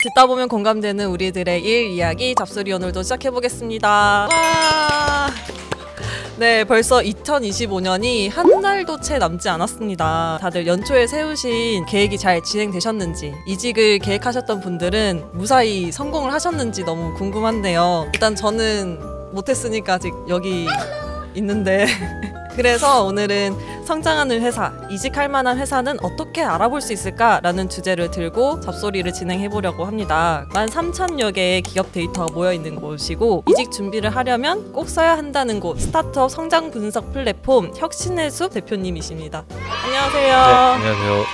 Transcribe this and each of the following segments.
듣다 보면 공감되는 우리들의 일 이야기 잡소리 오늘도 시작해보겠습니다. 와! 네, 벌써 2025년이 한 달도 채 남지 않았습니다. 다들 연초에 세우신 계획이 잘 진행되셨는지, 이직을 계획하셨던 분들은 무사히 성공을 하셨는지 너무 궁금한데요. 일단 저는 못했으니까 아직 여기 있는데 그래서 오늘은 성장하는 회사, 이직할 만한 회사는 어떻게 알아볼 수 있을까라는 주제를 들고 잡소리를 진행해보려고 합니다. 13,000여 개의 기업 데이터가 모여있는 곳이고, 이직 준비를 하려면 꼭 써야 한다는 곳, 스타트업 성장 분석 플랫폼 혁신의 숲 대표님이십니다. 안녕하세요. 네, 안녕하세요.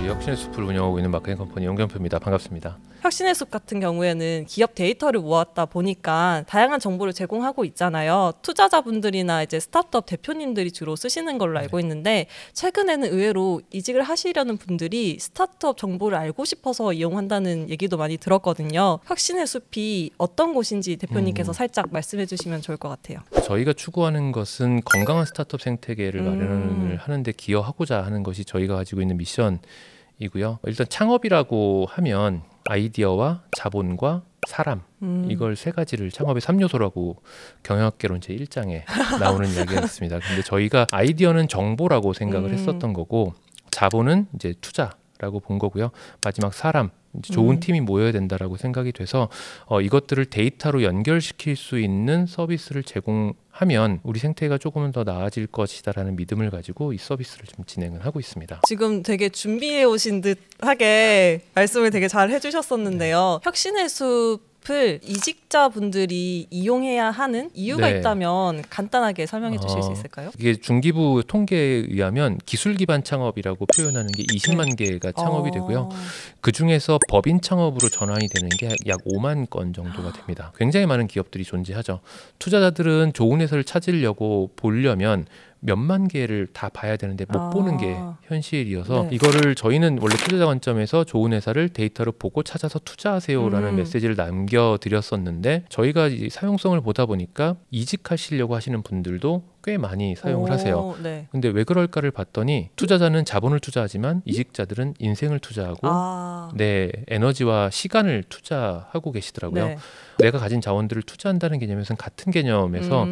혁신의 숲을 운영하고 있는 마케팅 컴퍼니 용경표입니다. 반갑습니다. 혁신의 숲 같은 경우에는 기업 데이터를 모았다 보니까 다양한 정보를 제공하고 있잖아요. 투자자분들이나 이제 스타트업 대표님들이 주로 쓰시는 걸로 알고 있는데, 최근에는 의외로 이직을 하시려는 분들이 스타트업 정보를 알고 싶어서 이용한다는 얘기도 많이 들었거든요. 혁신의 숲이 어떤 곳인지 대표님께서 살짝 말씀해 주시면 좋을 것 같아요. 저희가 추구하는 것은 건강한 스타트업 생태계를 마련을 하는데 기여하고자 하는 것이 저희가 가지고 있는 미션이고요. 일단 창업이라고 하면 아이디어와 자본과 사람, 이걸 세 가지를 창업의 3요소라고 경영학개론 제1장에 나오는 이야기였습니다. 근데 저희가 아이디어는 정보라고 생각을 했었던 거고, 자본은 이제 투자라고 본 거고요. 마지막 사람, 이제 좋은 팀이 모여야 된다라고 생각이 돼서 이것들을 데이터로 연결시킬 수 있는 서비스를 제공하면 우리 생태계가 조금은 더 나아질 것이다라는 믿음을 가지고 이 서비스를 좀 진행을 하고 있습니다. 지금 되게 준비해 오신 듯하게 말씀을 되게 잘 해주셨었는데요. 혁신의 숲을 이직자분들이 이용해야 하는 이유가 있다면 간단하게 설명해 주실 수 있을까요? 이게 중기부 통계에 의하면 기술 기반 창업이라고 표현하는 게 20만 개가 창업이 되고요. 그 중에서 법인 창업으로 전환이 되는 게 약 5만 건 정도가 됩니다. 굉장히 많은 기업들이 존재하죠. 투자자들은 좋은 회사를 찾으려고 보려면 몇만 개를 다 봐야 되는데 못 보는 게 현실이어서 이거를 저희는 원래 투자자 관점에서 좋은 회사를 데이터로 보고 찾아서 투자하세요라는 메시지를 남겨드렸었는데, 저희가 이 사용성을 보다 보니까 이직하시려고 하시는 분들도 꽤 많이 사용을 하세요. 근데 왜 그럴까를 봤더니 투자자는 자본을 투자하지만 이직자들은 인생을 투자하고 내 에너지와 시간을 투자하고 계시더라고요. 내가 가진 자원들을 투자한다는 개념에서는 같은 개념에서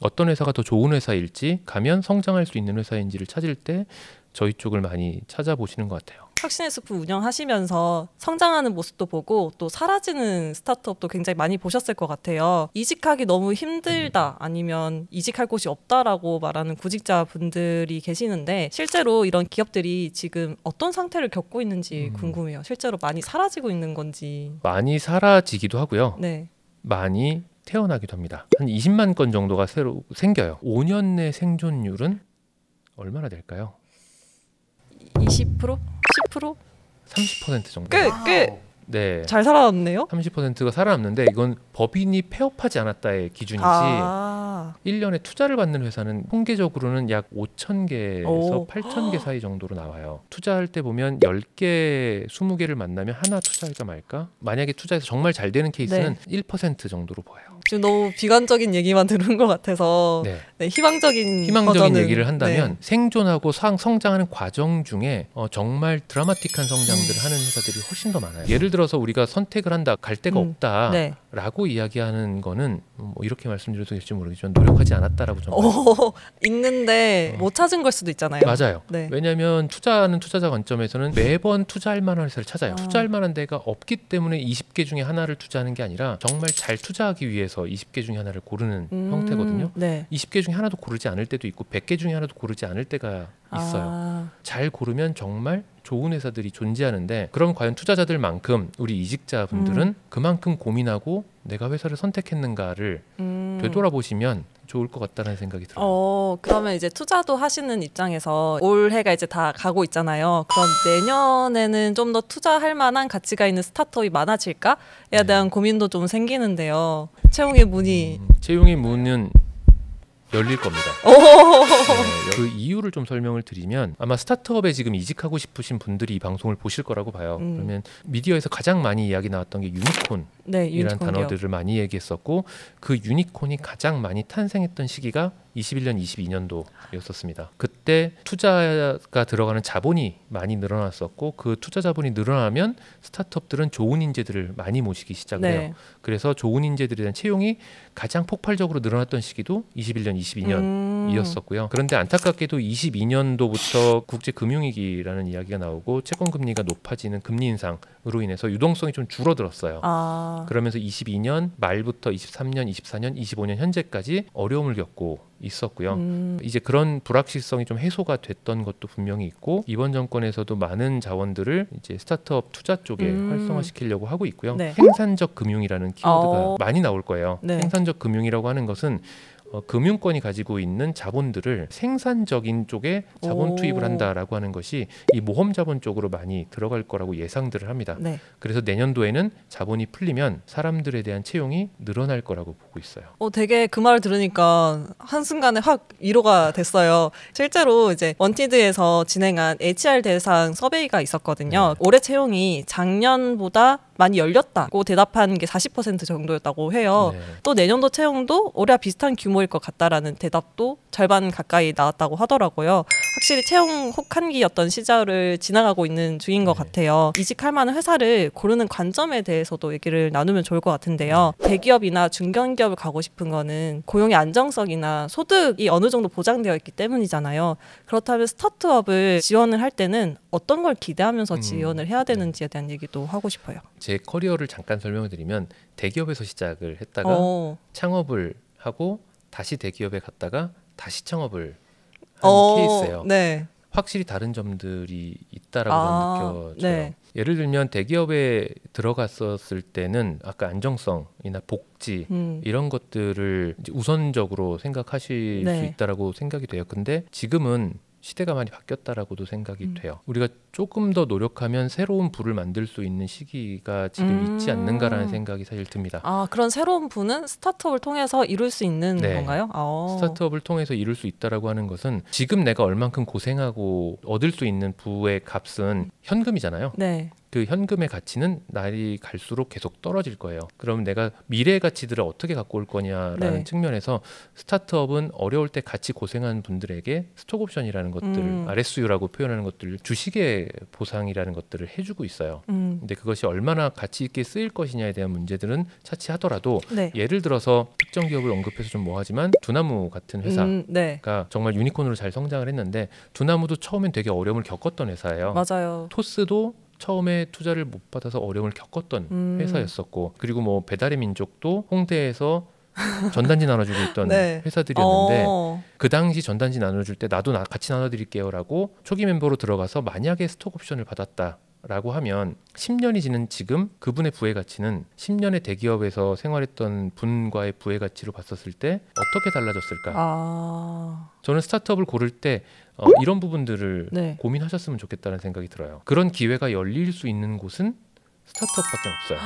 어떤 회사가 더 좋은 회사일지, 가면 성장할 수 있는 회사인지를 찾을 때 저희 쪽을 많이 찾아보시는 것 같아요. 혁신의 숲을 운영하시면서 성장하는 모습도 보고 또 사라지는 스타트업도 굉장히 많이 보셨을 것 같아요. 이직하기 너무 힘들다, 아니면 이직할 곳이 없다라고 말하는 구직자분들이 계시는데, 실제로 이런 기업들이 지금 어떤 상태를 겪고 있는지 궁금해요. 실제로 많이 사라지고 있는 건지. 많이 사라지기도 하고요. 네. 많이 태어나기도 합니다. 한 20만 건 정도가 새로 생겨요. 5년 내 생존율은 얼마나 될까요? 20%? 10%? 30% 정도. 꽤 네. 잘 살아남네요. 30%가 살아남는데, 이건 법인이 폐업하지 않았다의 기준이지 1년에 투자를 받는 회사는 통계적으로는 약 5,000개에서 8,000개 사이 정도로 나와요. 투자할 때 보면 10개, 20개를 만나면 하나 투자할까 말까? 만약에 투자해서 정말 잘 되는 케이스는 1% 정도로 보여요. 지금 너무 비관적인 얘기만 들은 것 같아서 희망적인 버전은, 얘기를 한다면 생존하고 성장하는 과정 중에 정말 드라마틱한 성장들을 하는 회사들이 훨씬 더 많아요. 예를 들어서 우리가 선택을 한다, 갈 데가 없다라고 이야기하는 거는 뭐 이렇게 말씀드려도 될지 모르겠지만 노력하지 않았다라고 저는 있는데 못 찾은 걸 수도 있잖아요. 맞아요. 왜냐하면 투자하는 투자자 관점에서는 매번 투자할 만한 회사를 찾아요. 투자할 만한 데가 없기 때문에 20개 중에 하나를 투자하는 게 아니라 정말 잘 투자하기 위해서 20개 중에 하나를 고르는 형태거든요. 20개 중에 하나도 고르지 않을 때도 있고 100개 중에 하나도 고르지 않을 때가 있어요. 잘 고르면 정말 좋은 회사들이 존재하는데, 그럼 과연 투자자들만큼 우리 이직자분들은 그만큼 고민하고 내가 회사를 선택했는가를 되돌아보시면 좋을 것 같다는 생각이 들어요. 그러면 이제 투자도 하시는 입장에서 올해가 이제 다 가고 있잖아요. 그럼 내년에는 좀 더 투자할 만한 가치가 있는 스타트업이 많아질까에 대한 고민도 좀 생기는데요. 채용의 문이 채용의 문은 열릴 겁니다. 그 이유를 좀 설명을 드리면, 아마 스타트업에 지금 이직하고 싶으신 분들이 이 방송을 보실 거라고 봐요. 그러면 미디어에서 가장 많이 이야기 나왔던 게 유니콘 네, 이란 유니콘 단어들을 기업. 많이 얘기했었고 그 유니콘이 가장 많이 탄생했던 시기가 21년, 22년도였었습니다. 그때 투자가 들어가는 자본이 많이 늘어났었고 그 투자 자본이 늘어나면 스타트업들은 좋은 인재들을 많이 모시기 시작을 해요. 네. 그래서 좋은 인재들에 대한 채용이 가장 폭발적으로 늘어났던 시기도 21년, 22년이었었고요. 그런데 안타깝게도 22년도부터 국제금융위기라는 이야기가 나오고 채권금리가 높아지는 금리 인상으로 인해서 유동성이 좀 줄어들었어요. 그러면서 22년 말부터 23년, 24년, 25년 현재까지 어려움을 겪고 있었고요. 이제 그런 불확실성이 좀 해소가 됐던 것도 분명히 있고 이번 정권에서도 많은 자원들을 이제 스타트업 투자 쪽에 활성화시키려고 하고 있고요. 네. 생산적 금융이라는 키워드가 많이 나올 거예요. 네. 생산적 금융이라고 하는 것은 금융권이 가지고 있는 자본들을 생산적인 쪽에 자본 투입을 한다라고 하는 것이 이 모험 자본 쪽으로 많이 들어갈 거라고 예상들을 합니다. 네. 그래서 내년도에는 자본이 풀리면 사람들에 대한 채용이 늘어날 거라고 보고 있어요. 되게 그 말을 들으니까 한순간에 확 위로가 됐어요. 실제로 이제 원티드에서 진행한 HR 대상 서베이가 있었거든요. 올해 채용이 작년보다 많이 열렸다고 대답한 게 40% 정도였다고 해요. 네. 또 내년도 채용도 올해와 비슷한 규모일 것 같다라는 대답도 절반 가까이 나왔다고 하더라고요. 확실히 채용 혹한기였던 시절을 지나가고 있는 중인 것 같아요. 이직할 만한 회사를 고르는 관점에 대해서도 얘기를 나누면 좋을 것 같은데요. 대기업이나 중견기업을 가고 싶은 거는 고용의 안정성이나 소득이 어느 정도 보장되어 있기 때문이잖아요. 그렇다면 스타트업을 지원을 할 때는 어떤 걸 기대하면서 지원을 해야 되는지에 대한 얘기도 하고 싶어요. 제 커리어를 잠깐 설명을 드리면 대기업에서 시작을 했다가 창업을 하고 다시 대기업에 갔다가 다시 창업을 한 케이스예요. 네. 확실히 다른 점들이 있다라고 느껴져요. 네. 예를 들면 대기업에 들어갔었을 때는 아까 안정성이나 복지 이런 것들을 이제 우선적으로 생각하실 수 있다라고 생각이 돼요. 근데 지금은 시대가 많이 바뀌었다라고도 생각이 돼요. 우리가 조금 더 노력하면 새로운 부를 만들 수 있는 시기가 지금 있지 않는가라는 생각이 사실 듭니다. 그런 새로운 부는 스타트업을 통해서 이룰 수 있는 건가요? 스타트업을 통해서 이룰 수 있다라고 하는 것은 지금 내가 얼만큼 고생하고 얻을 수 있는 부의 값은 현금이잖아요. 네. 그 현금의 가치는 날이 갈수록 계속 떨어질 거예요. 그럼 내가 미래의 가치들을 어떻게 갖고 올 거냐라는 측면에서 스타트업은 어려울 때 같이 고생한 분들에게 스톡옵션이라는 것들, RSU라고 표현하는 것들, 주식의 보상이라는 것들을 해주고 있어요. 근데 그것이 얼마나 가치 있게 쓰일 것이냐에 대한 문제들은 차치하더라도 예를 들어서 특정 기업을 언급해서 좀 뭐하지만 두나무 같은 회사가 정말 유니콘으로 잘 성장을 했는데 두나무도 처음엔 되게 어려움을 겪었던 회사예요. 맞아요. 토스도 처음에 투자를 못 받아서 어려움을 겪었던 회사였었고 그리고 뭐 배달의 민족도 홍대에서 전단지 나눠주고 있던 회사들이었는데 그 당시 전단지 나눠줄 때 나도 같이 나눠드릴게요라고 초기 멤버로 들어가서 만약에 스톡옵션을 받았다라고 하면 10년이 지난 지금 그분의 부의 가치는 10년의 대기업에서 생활했던 분과의 부의 가치로 봤었을 때 어떻게 달라졌을까? 저는 스타트업을 고를 때 이런 부분들을 고민하셨으면 좋겠다는 생각이 들어요. 그런 기회가 열릴 수 있는 곳은 스타트업밖에 없어요.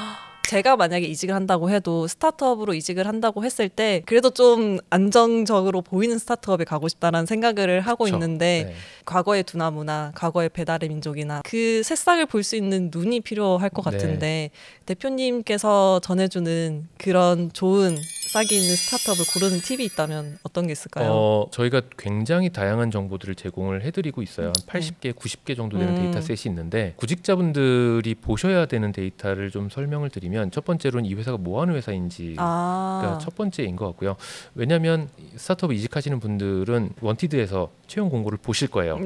제가 만약에 이직을 한다고 해도 스타트업으로 이직을 한다고 했을 때 그래도 좀 안정적으로 보이는 스타트업에 가고 싶다라는 생각을 하고 있는데 과거의 두나무나 과거의 배달의 민족이나 그 새싹을 볼 수 있는 눈이 필요할 것 같은데 대표님께서 전해주는 그런 좋은 싹이 있는 스타트업을 고르는 팁이 있다면 어떤 게 있을까요? 저희가 굉장히 다양한 정보들을 제공을 해드리고 있어요. 한 80개, 90개 정도 되는 데이터셋이 있는데 구직자분들이 보셔야 되는 데이터를 좀 설명을 드리면 첫 번째로는 이 회사가 뭐하는 회사인지가 첫 번째인 것 같고요. 왜냐하면 스타트업 이직하시는 분들은 원티드에서 채용 공고를 보실 거예요.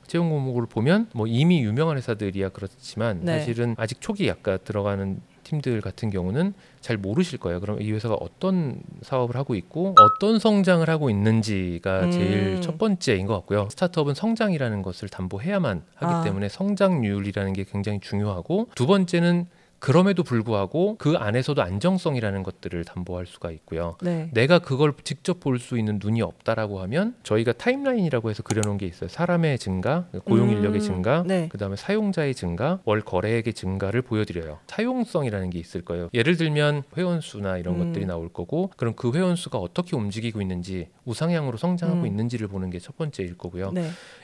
채용 공고를 보면 뭐 이미 유명한 회사들이야 그렇지만 사실은 아직 초기 약간 들어가는 팀들 같은 경우는 잘 모르실 거예요. 그럼 이 회사가 어떤 사업을 하고 있고 어떤 성장을 하고 있는지가 제일 첫 번째인 것 같고요. 스타트업은 성장이라는 것을 담보해야만 하기 때문에 성장률이라는 게 굉장히 중요하고 두 번째는 그럼에도 불구하고 그 안에서도 안정성이라는 것들을 담보할 수가 있고요. 내가 그걸 직접 볼 수 있는 눈이 없다라고 하면 저희가 타임라인이라고 해서 그려놓은 게 있어요. 사람의 증가, 고용 인력의 증가, 그다음에 사용자의 증가, 월 거래액의 증가를 보여드려요. 사용성이라는 게 있을 거예요. 예를 들면 회원수나 이런 것들이 나올 거고 그럼 그 회원수가 어떻게 움직이고 있는지 우상향으로 성장하고 있는지를 보는 게 첫 번째일 거고요.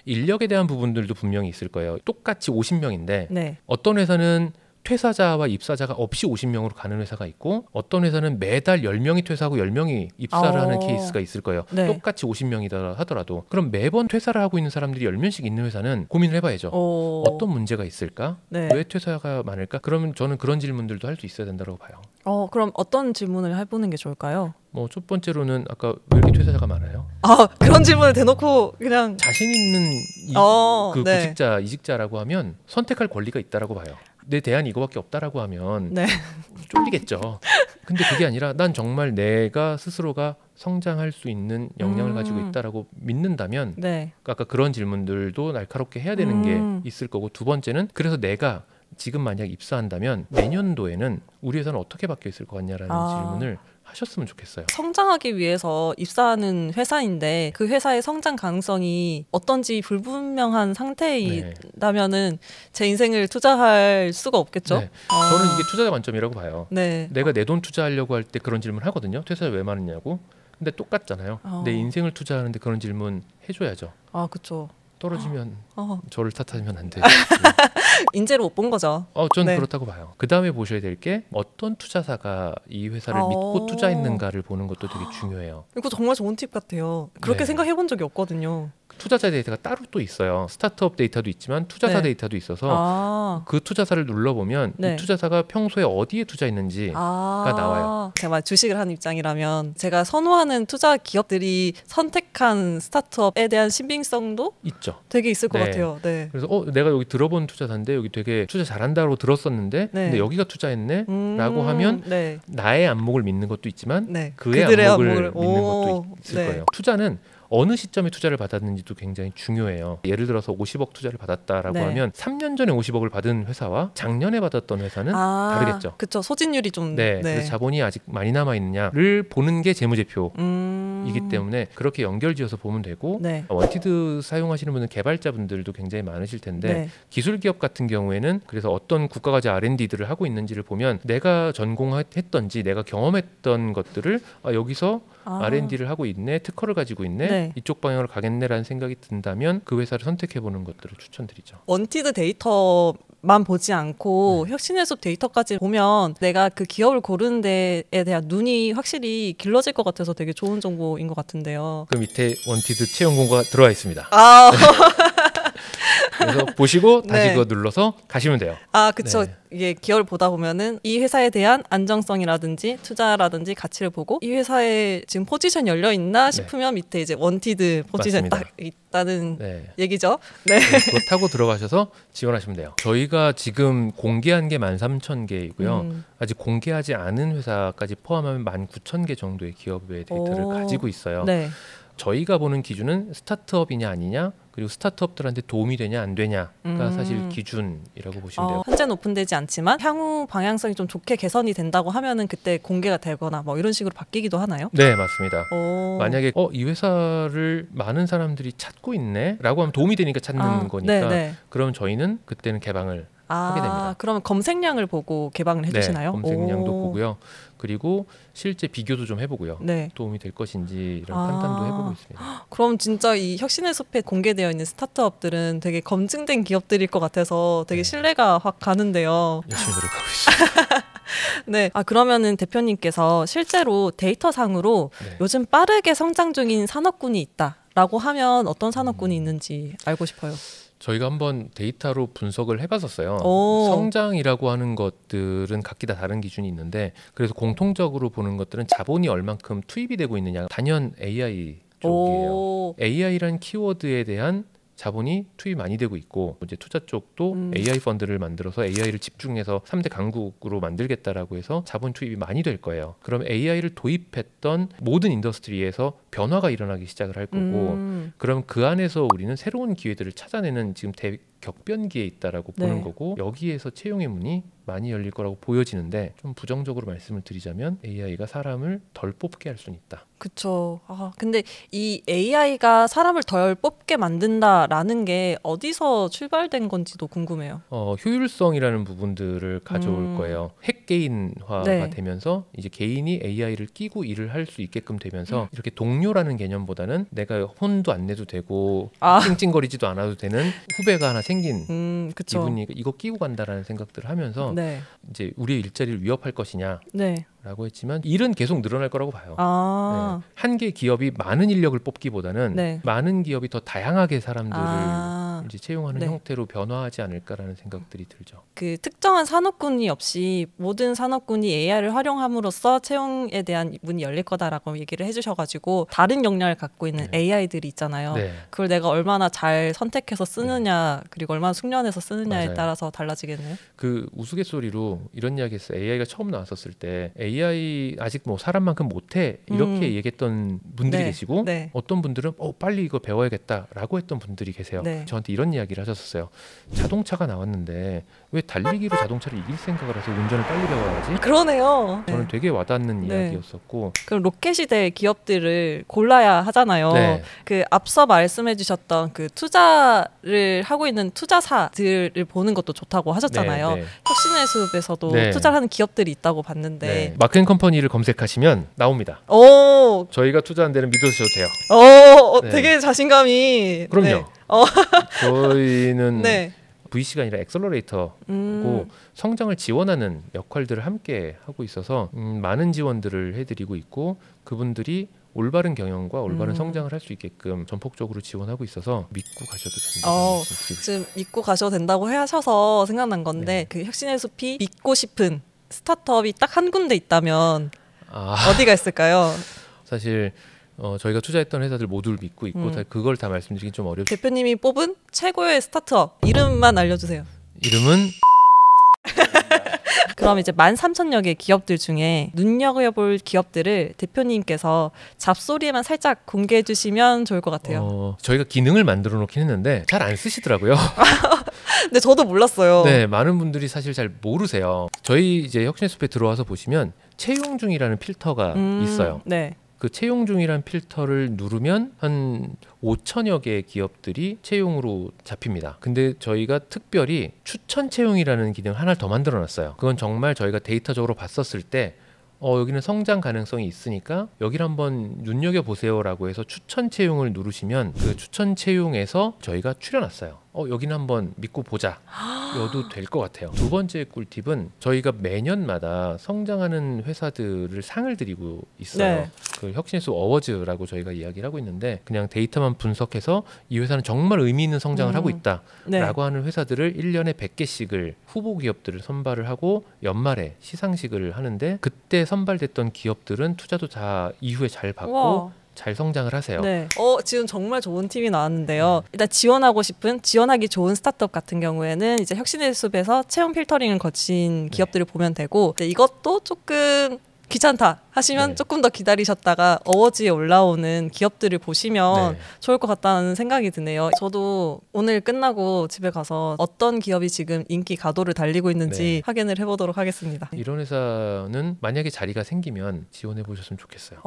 인력에 대한 부분들도 분명히 있을 거예요. 똑같이 50명인데 어떤 회사는 퇴사자와 입사자가 없이 50명으로 가는 회사가 있고 어떤 회사는 매달 10명이 퇴사하고 10명이 입사를 하는 케이스가 있을 거예요. 네. 똑같이 50명이다 하더라도 그럼 매번 퇴사를 하고 있는 사람들이 10명씩 있는 회사는 고민을 해봐야죠. 어떤 문제가 있을까? 네. 왜 퇴사가 많을까? 그러면 저는 그런 질문들도 할 수 있어야 된다고 봐요. 그럼 어떤 질문을 해보는 게 좋을까요? 뭐 첫 번째로는 아까 왜 이렇게 퇴사자가 많아요? 그런 질문을 대놓고 그냥 자신 있는 그 네. 구직자, 이직자라고 하면 선택할 권리가 있다라고 봐요. 내 대안이 이거밖에 없다라고 하면 네. 쫄리겠죠. 근데 그게 아니라 난 정말 내가 스스로가 성장할 수 있는 역량을 가지고 있다라고 믿는다면 네. 아까 그런 질문들도 날카롭게 해야 되는 게 있을 거고 두 번째는 그래서 내가 지금 만약 입사한다면 내년도에는 우리 회사는 어떻게 바뀌어 있을 것 같냐라는 질문을 하셨으면 좋겠어요. 성장하기 위해서 입사하는 회사인데 그 회사의 성장 가능성이 어떤지 불분명한 상태이라면은 제 인생을 투자할 수가 없겠죠. 네. 저는 이게 투자자 관점이라고 봐요. 네. 내가 내 돈 투자하려고 할 때 그런 질문 하거든요. 퇴사자 왜 많으냐고. 근데 똑같잖아요. 내 인생을 투자하는데 그런 질문 해줘야죠. 그렇죠. 떨어지면 저를 탓하면 안 돼요. 인재를 못 본 거죠. 저는 네. 그렇다고 봐요. 그 다음에 보셔야 될 게 어떤 투자사가 이 회사를 믿고 투자했는가를 보는 것도 되게 중요해요. 이거 정말 좋은 팁 같아요. 그렇게 네. 생각해 본 적이 없거든요. 투자자 데이터가 따로 또 있어요. 스타트업 데이터도 있지만 투자사 네. 데이터도 있어서 그 투자사를 눌러보면 네. 이 투자사가 평소에 어디에 투자했는지가 나와요. 제가 주식을 하는 입장이라면 제가 선호하는 투자 기업들이 선택한 스타트업에 대한 신빙성도 있죠. 되게 있을 것 네. 같아요. 네. 그래서 내가 여기 들어본 투자사인데 여기 되게 투자 잘한다고 들었었는데 근데 여기가 투자했네? 라고 하면 네. 나의 안목을 믿는 것도 있지만 네. 그의 그들의 안목을 안목을- 믿는 오, 것도 있을 네. 거예요. 투자는 어느 시점에 투자를 받았는지도 굉장히 중요해요. 예를 들어서 50억 투자를 받았다라고 네. 하면 3년 전에 50억을 받은 회사와 작년에 받았던 회사는 다르겠죠. 그렇죠. 소진율이 좀 그래서 자본이 아직 많이 남아 있느냐를 보는 게 재무제표이기 때문에 그렇게 연결지어서 보면 되고 네. 원티드 사용하시는 분은 개발자분들도 굉장히 많으실 텐데 네. 기술 기업 같은 경우에는 그래서 어떤 국가가지 R&D들을 하고 있는지를 보면 내가 전공했던지 내가 경험했던 것들을 여기서 R&D를 하고 있네, 특허를 가지고 있네, 네. 이쪽 방향으로 가겠네라는 생각이 든다면 그 회사를 선택해보는 것들을 추천드리죠. 원티드 데이터만 보지 않고 혁신해썹 데이터까지 보면 내가 그 기업을 고르는 데에 대한 눈이 확실히 길러질 것 같아서 되게 좋은 정보인 것 같은데요. 그 밑에 원티드 채용 공고가 들어와 있습니다. 그래서 보시고 다시 네. 그거 눌러서 가시면 돼요. 그쵸. 네. 이게 기업을 보다 보면은 이 회사에 대한 안정성이라든지 투자라든지 가치를 보고 이 회사에 지금 포지션 열려 있나 싶으면 밑에 이제 원티드 포지션 맞습니다. 딱 있다는 네. 얘기죠. 네. 그거 타고 들어가셔서 지원하시면 돼요. 저희가 지금 공개한 게 13,000개이고요. 아직 공개하지 않은 회사까지 포함하면 19,000개 정도의 기업의 데이터를 가지고 있어요. 네. 저희가 보는 기준은 스타트업이냐 아니냐 그리고 스타트업들한테 도움이 되냐 안 되냐가 사실 기준이라고 보시면 돼요. 현재는 오픈되지 않지만 향후 방향성이 좀 좋게 개선이 된다고 하면은 그때 공개가 되거나 뭐 이런 식으로 바뀌기도 하나요? 네, 맞습니다. 만약에 만약에 이 회사를 많은 사람들이 찾고 있네 라고 하면 도움이 되니까 찾는 거니까 네. 그럼 저희는 그때는 개방을 하게 됩니다. 그러면 검색량을 보고 개방을 해주시나요? 네, 검색량도 오. 보고요. 그리고 실제 비교도 좀 해보고요. 네. 도움이 될 것인지 이런 판단도 해보고 있습니다. 그럼 진짜 이 혁신의 숲에 공개되어 있는 스타트업들은 되게 검증된 기업들일 것 같아서 되게 신뢰가 확 가는데요. 열심히 노력하고 있습니다. 네. 그러면은 대표님께서 실제로 데이터상으로 요즘 빠르게 성장 중인 산업군이 있다라고 하면 어떤 산업군이 있는지 알고 싶어요. 저희가 한번 데이터로 분석을 해봤었어요. 오. 성장이라고 하는 것들은 각기 다 다른 기준이 있는데 그래서 공통적으로 보는 것들은 자본이 얼만큼 투입이 되고 있느냐 단연 AI 쪽이에요. 오. AI라는 키워드에 대한 자본이 투입 많이 되고 있고 이제 투자 쪽도 AI 펀드를 만들어서 AI를 집중해서 3대 강국으로 만들겠다라고 해서 자본 투입이 많이 될 거예요. 그럼 AI를 도입했던 모든 인더스트리에서 변화가 일어나기 시작을 할 거고 그럼 그 안에서 우리는 새로운 기회들을 찾아내는 지금 격변기에 있다라고 보는 네. 거고 여기에서 채용의 문이 많이 열릴 거라고 보여지는데 좀 부정적으로 말씀을 드리자면 AI가 사람을 덜 뽑게 할 수는 있다. 그쵸. 근데 이 AI가 사람을 덜 뽑게 만든다라는 게 어디서 출발된 건지도 궁금해요. 효율성이라는 부분들을 가져올 거예요. 핵 개개인화가 네. 되면서 이제 개인이 AI를 끼고 일을 할 수 있게끔 되면서 이렇게 동료라는 개념보다는 내가 혼도 안 내도 되고 찡찡거리지도 않아도 되는 후배가 하나 생긴 그쵸. 기분이 이거 끼고 간다라는 생각들을 하면서 네. 이제 우리의 일자리를 위협할 것이냐 네. 라고 했지만 일은 계속 늘어날 거라고 봐요. 아. 네. 한 개 기업이 많은 인력을 뽑기보다는 네. 많은 기업이 더 다양하게 사람들을 이제 채용하는 네. 형태로 변화하지 않을까라는 생각들이 들죠. 그 특정한 산업군이 없이 모든 산업군이 AI를 활용함으로써 채용에 대한 문이 열릴 거다라고 얘기를 해주셔가지고 다른 역량을 갖고 있는 네. AI들이 있잖아요. 네. 그걸 내가 얼마나 잘 선택해서 쓰느냐 그리고 얼마나 숙련해서 쓰느냐에 맞아요. 따라서 달라지겠네요. 그 우스갯소리로 이런 이야기했어요. AI가 처음 나왔었을 때 AI 아직 뭐 사람만큼 못해 이렇게 얘기했던 분들이 네. 계시고 네. 어떤 분들은 빨리 이거 배워야겠다라고 했던 분들이 계세요. 네. 저한테 이런 이야기를 하셨었어요. 자동차가 나왔는데 왜 달리기로 자동차를 이길 생각을 해서 운전을 빨리 배워야지? 그러네요. 저는 네. 되게 와닿는 네. 이야기였었고 그럼 로켓이 될 기업들을 골라야 하잖아요. 네. 그 앞서 말씀해주셨던 그 투자를 하고 있는 투자사들을 보는 것도 좋다고 하셨잖아요. 네, 네. 혁신의 숲에서도 네. 투자를 하는 기업들이 있다고 봤는데. 네. 마크앤컴퍼니를 검색하시면 나옵니다. 오, 저희가 투자한 데는 믿으셔도 돼요. 네. 되게 자신감이. 그럼요. 네. 저희는 네. VC가 아니라 엑셀러레이터고 성장을 지원하는 역할들을 함께 하고 있어서 많은 지원들을 해드리고 있고 그분들이 올바른 경영과 올바른 성장을 할 수 있게끔 전폭적으로 지원하고 있어서 믿고 가셔도 된다고 말씀드리고 지금 믿고 가셔도 된다고 하셔서 생각난 건데 그 혁신의 숲이 믿고 싶은 스타트업이 딱 한 군데 있다면 어디가 있을까요? 사실 저희가 투자했던 회사들 모두를 믿고 있고 그걸 다 말씀드리긴 좀 어렵죠. 대표님이 뽑은 최고의 스타트업 이름만 알려주세요. 이름은 그럼 이제 13,000여 개 기업들 중에 눈여겨볼 기업들을 대표님께서 잡소리에만 살짝 공개해 주시면 좋을 것 같아요. 저희가 기능을 만들어 놓긴 했는데 잘 안 쓰시더라고요. 근데 저도 몰랐어요. 네, 많은 분들이 사실 잘 모르세요. 저희 이제 혁신의 숲에 들어와서 보시면 채용 중이라는 필터가 있어요. 네. 그 채용 중이란 필터를 누르면 한 5천여 개의 기업들이 채용으로 잡힙니다. 근데 저희가 특별히 추천 채용이라는 기능을 하나 더 만들어 놨어요. 그건 정말 저희가 데이터적으로 봤었을 때 여기는 성장 가능성이 있으니까 여기를 한번 눈여겨보세요라고 해서 추천 채용을 누르시면 그 추천 채용에서 저희가 추려놨어요. 여기는 한번 믿고 보자. 여도 될 것 같아요. 두 번째 꿀팁은 저희가 매년마다 성장하는 회사들을 상을 드리고 있어요. 네. 그 혁신의 숲 어워즈라고 저희가 이야기를 하고 있는데 그냥 데이터만 분석해서 이 회사는 정말 의미 있는 성장을 하고 있다라고 하는 회사들을 1년에 100개씩을 후보 기업들을 선발을 하고 연말에 시상식을 하는데 그때 선발됐던 기업들은 투자도 다 이후에 잘 받고 우와. 잘 성장을 하세요. 네. 지금 정말 좋은 팁이 나왔는데요. 일단 지원하기 좋은 스타트업 같은 경우에는 이제 혁신의 숲에서 채용 필터링을 거친 기업들을 보면 되고 이것도 조금 귀찮다 하시면 조금 더 기다리셨다가 어워즈에 올라오는 기업들을 보시면 좋을 것 같다는 생각이 드네요. 저도 오늘 끝나고 집에 가서 어떤 기업이 지금 인기 가도를 달리고 있는지 확인을 해보도록 하겠습니다. 이런 회사는 만약에 자리가 생기면 지원해 보셨으면 좋겠어요.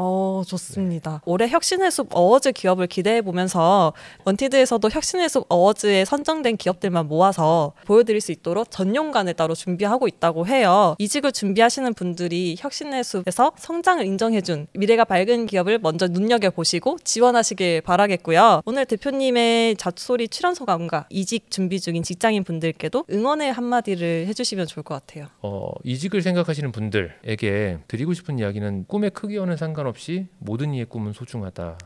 좋습니다. 올해 혁신의 숲 어워즈 기업을 기대해 보면서 원티드에서도 혁신의 숲 어워즈에 선정된 기업들만 모아서 보여드릴 수 있도록 전용관을 따로 준비하고 있다고 해요. 이직을 준비하시는 분들이 혁신의 숲에서 성장을 인정해준 미래가 밝은 기업을 먼저 눈여겨보시고 지원하시길 바라겠고요. 오늘 대표님의 잡소리 출연 소감과 이직 준비 중인 직장인 분들께도 응원의 한마디를 해주시면 좋을 것 같아요. 이직을 생각하시는 분들에게 드리고 싶은 이야기는 꿈의 크기와는 상관없이 모든 이의 꿈은 소중하다.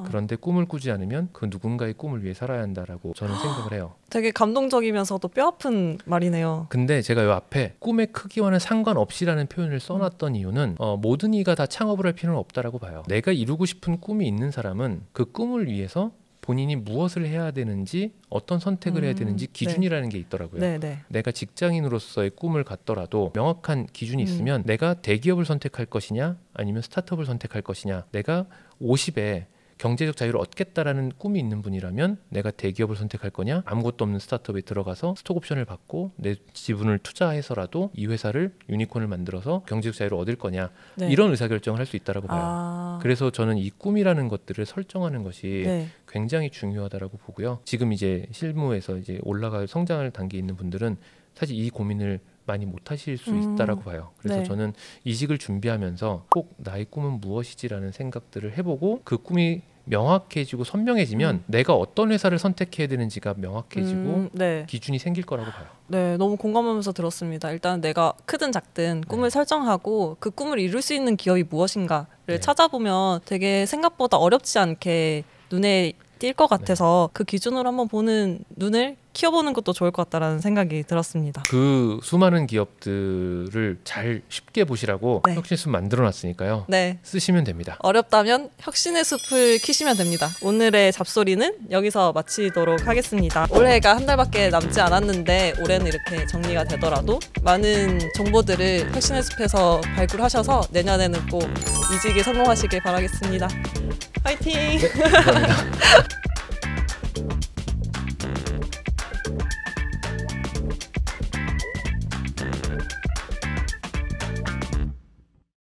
그런데 꿈을 꾸지 않으면 그 누군가의 꿈을 위해 살아야 한다라고 저는 생각을 해요. 되게 감동적이면서도 뼈아픈 말이네요. 근데 제가 이 앞에 꿈의 크기와는 상관없이라는 표현을 써놨던 이유는 모든 이가 다 창업을 할 필요는 없다라고 봐요. 내가 이루고 싶은 꿈이 있는 사람은 그 꿈을 위해서 본인이 무엇을 해야 되는지 어떤 선택을 해야 되는지 기준이라는 게 있더라고요. 내가 직장인으로서의 꿈을 갖더라도 명확한 기준이 있으면 내가 대기업을 선택할 것이냐 아니면 스타트업을 선택할 것이냐 내가 50에 경제적 자유를 얻겠다라는 꿈이 있는 분이라면 내가 대기업을 선택할 거냐 아무것도 없는 스타트업에 들어가서 스톡옵션을 받고 내 지분을 투자해서라도 이 회사를 유니콘을 만들어서 경제적 자유를 얻을 거냐 이런 의사결정을 할 수 있다고 봐요. 그래서 저는 이 꿈이라는 것들을 설정하는 것이 굉장히 중요하다고 보고요. 지금 이제 실무에서 이제 올라갈 성장을 단계에 있는 분들은 사실 이 고민을 많이 못 하실 수 있다라고 봐요. 그래서 네. 저는 이직을 준비하면서 꼭 나의 꿈은 무엇이지라는 생각들을 해보고 그 꿈이 명확해지고 선명해지면 내가 어떤 회사를 선택해야 되는지가 명확해지고 네. 기준이 생길 거라고 봐요. 네, 너무 공감하면서 들었습니다. 일단 내가 크든 작든 꿈을 설정하고 그 꿈을 이룰 수 있는 기업이 무엇인가를 네. 찾아보면 되게 생각보다 어렵지 않게 눈에 띌 것 같아서 그 기준으로 한번 보는 눈을 키워보는 것도 좋을 것 같다라는 생각이 들었습니다. 그 수많은 기업들을 잘 쉽게 보시라고 네. 혁신의 숲 만들어놨으니까요. 네. 쓰시면 됩니다. 어렵다면 혁신의 숲을 키시면 됩니다. 오늘의 잡소리는 여기서 마치도록 하겠습니다. 올해가 한 달밖에 남지 않았는데 올해는 이렇게 정리가 되더라도 많은 정보들을 혁신의 숲에서 발굴하셔서 내년에는 꼭 이직에 성공하시길 바라겠습니다. 화이팅! 감사합니다.